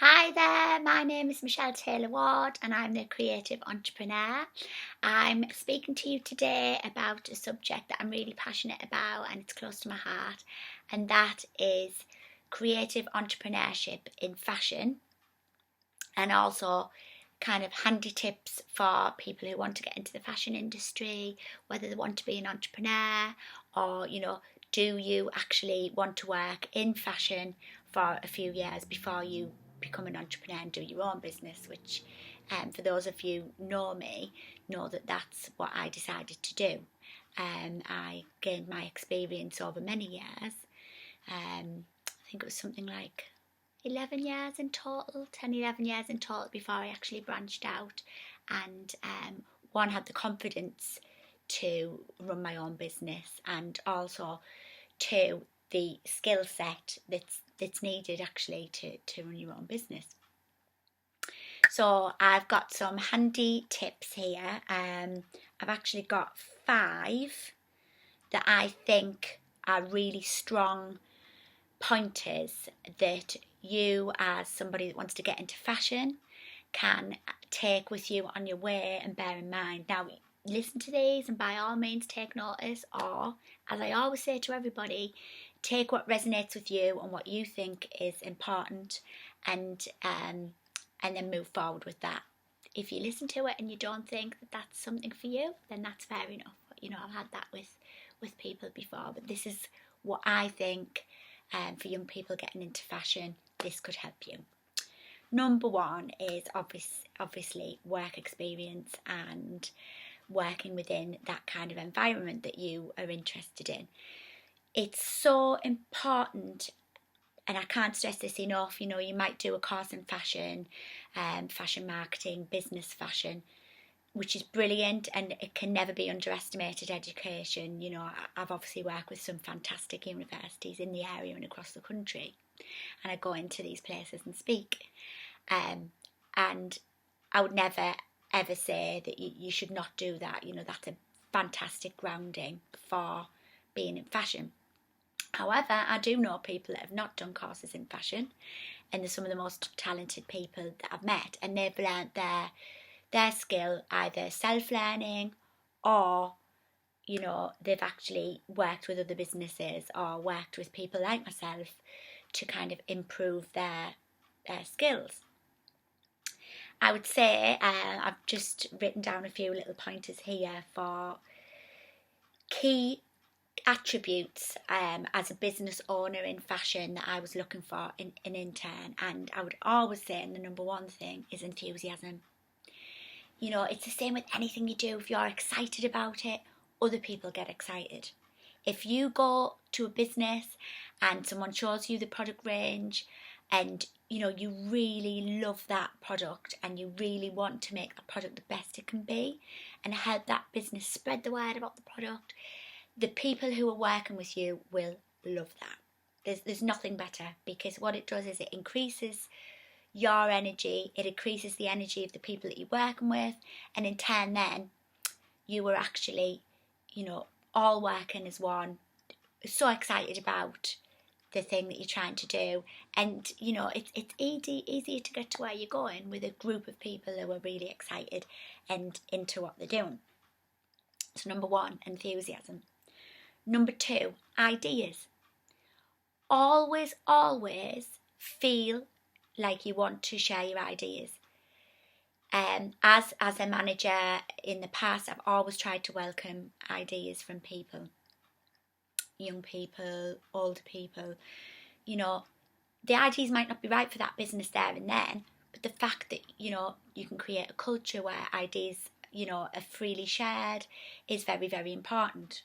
Hi there, my name is Michelle Taylor Ward and I'm the creative entrepreneur. I'm speaking to you today about a subject that I'm really passionate about and it's close to my heart, and that is creative entrepreneurship in fashion, and also kind of handy tips for people who want to get into the fashion industry, whether they want to be an entrepreneur or, do you actually want to work in fashion for a few years before you become an entrepreneur and do your own business, which for those of you who know me, know that that's what I decided to do. I gained my experience over many years. I think it was something like 11 years in total, 10, 11 years in total before I actually branched out and one, had the confidence to run my own business, and also two, the skill set that's needed actually to run your own business. So I've got some handy tips here. I've actually got 5 that I think are really strong pointers that you, as somebody that wants to get into fashion, can take with you on your way and bear in mind. Now, listen to these and by all means take notice, or, as I always say to everybody, take what resonates with you and what you think is important, and then move forward with that. If you listen to it and you don't think that that's something for you, then that's fair enough. I've had that with people before, but this is what I think. For young people getting into fashion, this could help you. Number 1 is obviously work experience and working within that kind of environment that you are interested in. It's so important, and I can't stress this enough. You might do a course in fashion, fashion marketing, business fashion, which is brilliant, and it can never be underestimated education. I've obviously worked with some fantastic universities in the area and across the country, and I go into these places and speak. And I would never ever say that you should not do that. That's a fantastic grounding for being in fashion. However, I do know people that have not done courses in fashion, and they're some of the most talented people that I've met, and they've learnt their skill either self-learning, or they've actually worked with other businesses or worked with people like myself to kind of improve their skills. I would say I've just written down a few little pointers here for key attributes as a business owner in fashion that I was looking for in an intern, and I would always say the number 1 thing is enthusiasm. It's the same with anything you do. If you're excited about it, other people get excited. If you go to a business and someone shows you the product range and you really love that product and you really want to make that product the best it can be and help that business spread the word about the product, the people who are working with you will love that. There's nothing better, because what it does is it increases your energy, it increases the energy of the people that you're working with, and in turn then you are actually, all working as one, so excited about the thing that you're trying to do, and it's easier to get to where you're going with a group of people who are really excited and into what they're doing. So number 1, enthusiasm. Number 2, ideas. Always feel like you want to share your ideas. As a manager in the past, I've always tried to welcome ideas from people, young people, older people. The ideas might not be right for that business there and then, but the fact that you can create a culture where ideas are freely shared is very, very important.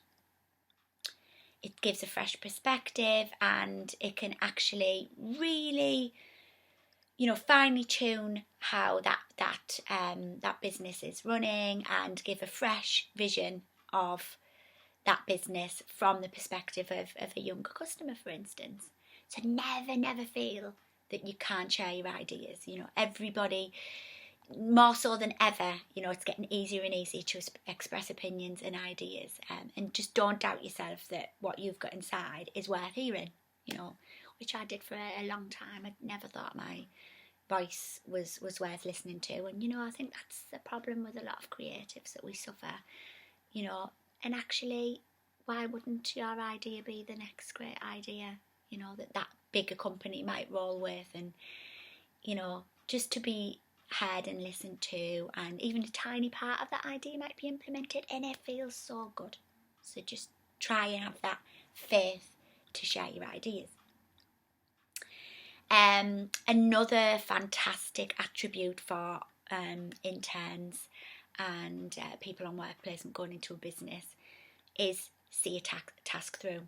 It gives a fresh perspective, and it can actually really finely tune how that business is running, and give a fresh vision of that business from the perspective of a younger customer, for instance. So never feel that you can't share your ideas. Everybody, more so than ever, it's getting easier and easier to express opinions and ideas, and just don't doubt yourself that what you've got inside is worth hearing, which I did for a long time. I never thought my voice was worth listening to. And, you know, I think that's the problem with a lot of creatives, that we suffer, you know, and actually, why wouldn't your idea be the next great idea, you know, that bigger company might roll with? And, you know, just to be heard and listened to, and even a tiny part of that idea might be implemented, and it feels so good. So just try and have that faith to share your ideas. Another fantastic attribute for interns and people on work placement going into a business is see a task through.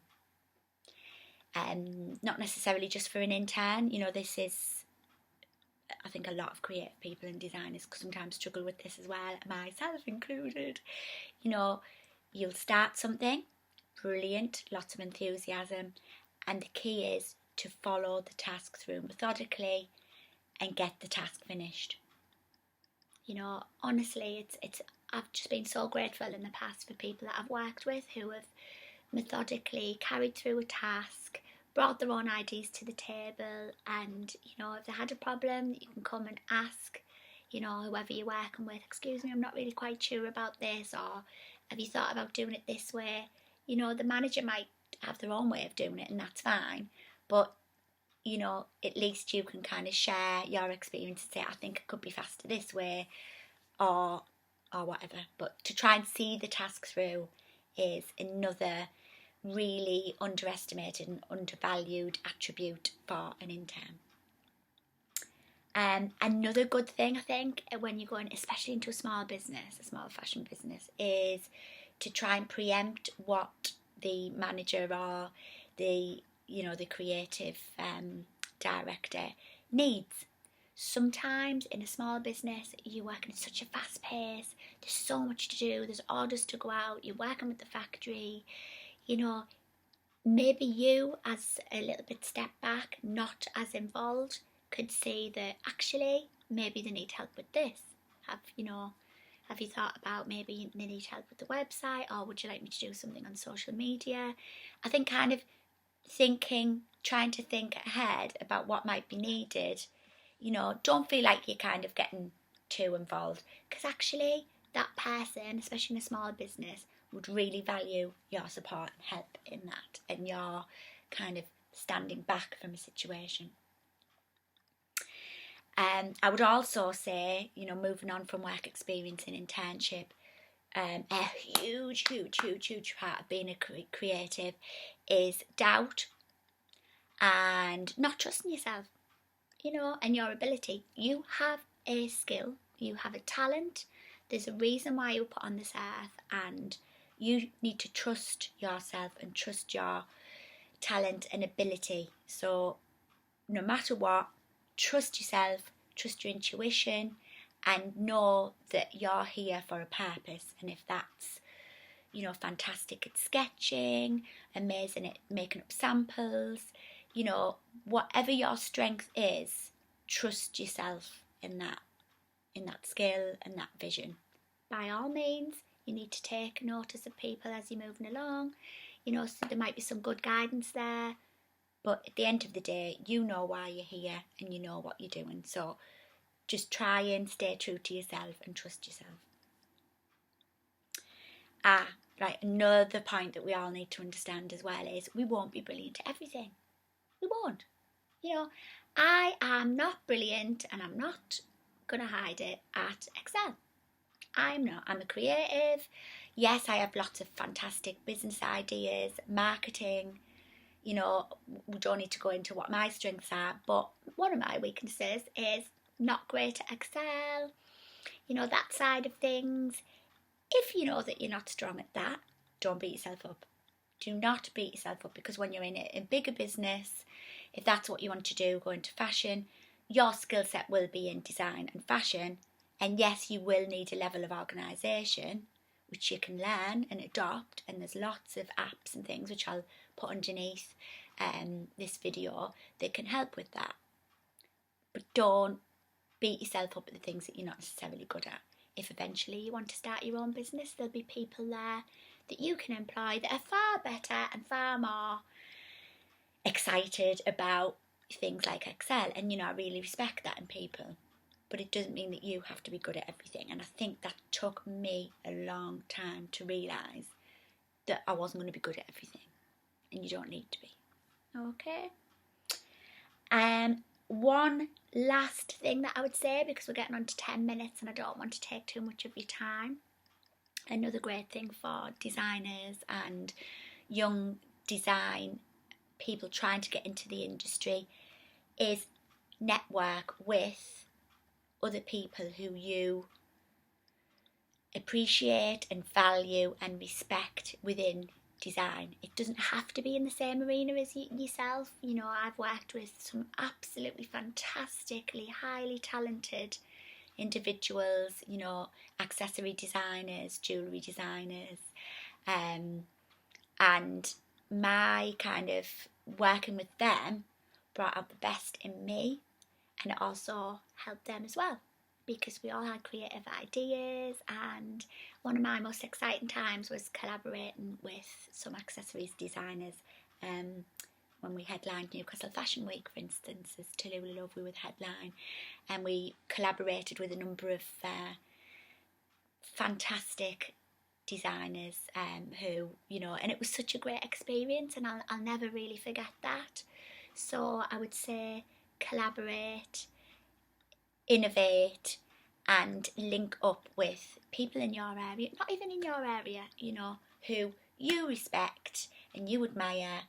Not necessarily just for an intern. You know, this is, I think, a lot of creative people and designers sometimes struggle with this as well, myself included. You know, you'll start something, brilliant, lots of enthusiasm, and the key is to follow the task through methodically and get the task finished. You know, honestly, I've just been so grateful in the past for people that I've worked with who have methodically carried through a task, brought their own ideas to the table, and, you know, if they had a problem, you can come and ask, you know, whoever you're working with, excuse me, I'm not really quite sure about this, or have you thought about doing it this way? You know, the manager might have their own way of doing it, and that's fine, but, you know, at least you can kind of share your experience and say, I think it could be faster this way, or whatever. But to try and see the task through is another really underestimated and undervalued attribute for an intern. Another good thing, I think, when you're going, especially into a small business, a small fashion business, is to try and preempt what the manager or the creative director needs. Sometimes in a small business, you're working at such a fast pace, there's so much to do, there's orders to go out, you're working with the factory, you know, maybe you, as a little bit step back, not as involved, could see that actually maybe they need help with this. Have you thought about maybe they need help with the website, or would you like me to do something on social media? I think kind of trying to think ahead about what might be needed. You know, don't feel like you're kind of getting too involved, because actually that person, especially in a small business, would really value your support and help in that, and your kind of standing back from a situation. I would also say, you know, moving on from work experience and internship, a huge part of being a creative is doubt and not trusting yourself, you know, and your ability. You have a skill, you have a talent, there's a reason why you were put on this earth, and you need to trust yourself and trust your talent and ability. So no matter what, trust yourself, trust your intuition, and know that you're here for a purpose. And if that's, you know, fantastic at sketching, amazing at making up samples, you know, whatever your strength is, trust yourself in that skill and that vision. By all means, you need to take notice of people as you're moving along, you know, so there might be some good guidance there, but at the end of the day, you know why you're here and you know what you're doing. So just try and stay true to yourself and trust yourself. Right, another point that we all need to understand as well is we won't be brilliant at everything. We won't. You know, I am not brilliant, and I'm not going to hide it, at Excel. I'm not. I'm a creative. Yes, I have lots of fantastic business ideas, marketing. You know, we don't need to go into what my strengths are, but one of my weaknesses is not great at Excel. You know, that side of things. If you know that you're not strong at that, don't beat yourself up. Do not beat yourself up, because when you're in a bigger business, if that's what you want to do, go into fashion, your skill set will be in design and fashion. And yes, you will need a level of organisation, which you can learn and adopt. And there's lots of apps and things which I'll put underneath this video that can help with that. But don't beat yourself up at the things that you're not necessarily good at. If eventually you want to start your own business, there'll be people there that you can employ that are far better and far more excited about things like Excel, and I really respect that in people, but it doesn't mean that you have to be good at everything. And I think that took me a long time to realise that I wasn't going to be good at everything, and you don't need to be. Okay. One last thing that I would say, because we're getting on to 10 minutes and I don't want to take too much of your time. Another great thing for designers and young design people trying to get into the industry is network with other people who you appreciate and value and respect within design. It doesn't have to be in the same arena as yourself. I've worked with some absolutely fantastically highly talented individuals, accessory designers, jewellery designers, and my kind of working with them brought out the best in me, and it also helped them as well, because we all had creative ideas. And one of my most exciting times was collaborating with some accessories designers when we headlined Newcastle Fashion Week, for instance, as Tallulah Lovely with headline, and we collaborated with a number of fantastic designers who, and it was such a great experience, and I'll never really forget that. So I would say collaborate, innovate, and link up with people in your area, not even in your area, who you respect and you admire,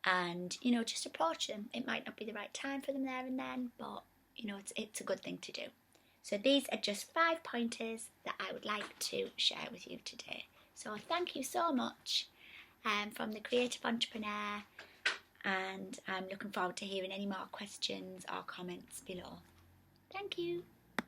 and just approach them. It might not be the right time for them there and then, but it's a good thing to do. So these are just 5 pointers that I would like to share with you today. So thank you so much from the Creative Entrepreneur, and I'm looking forward to hearing any more questions or comments below. Thank you.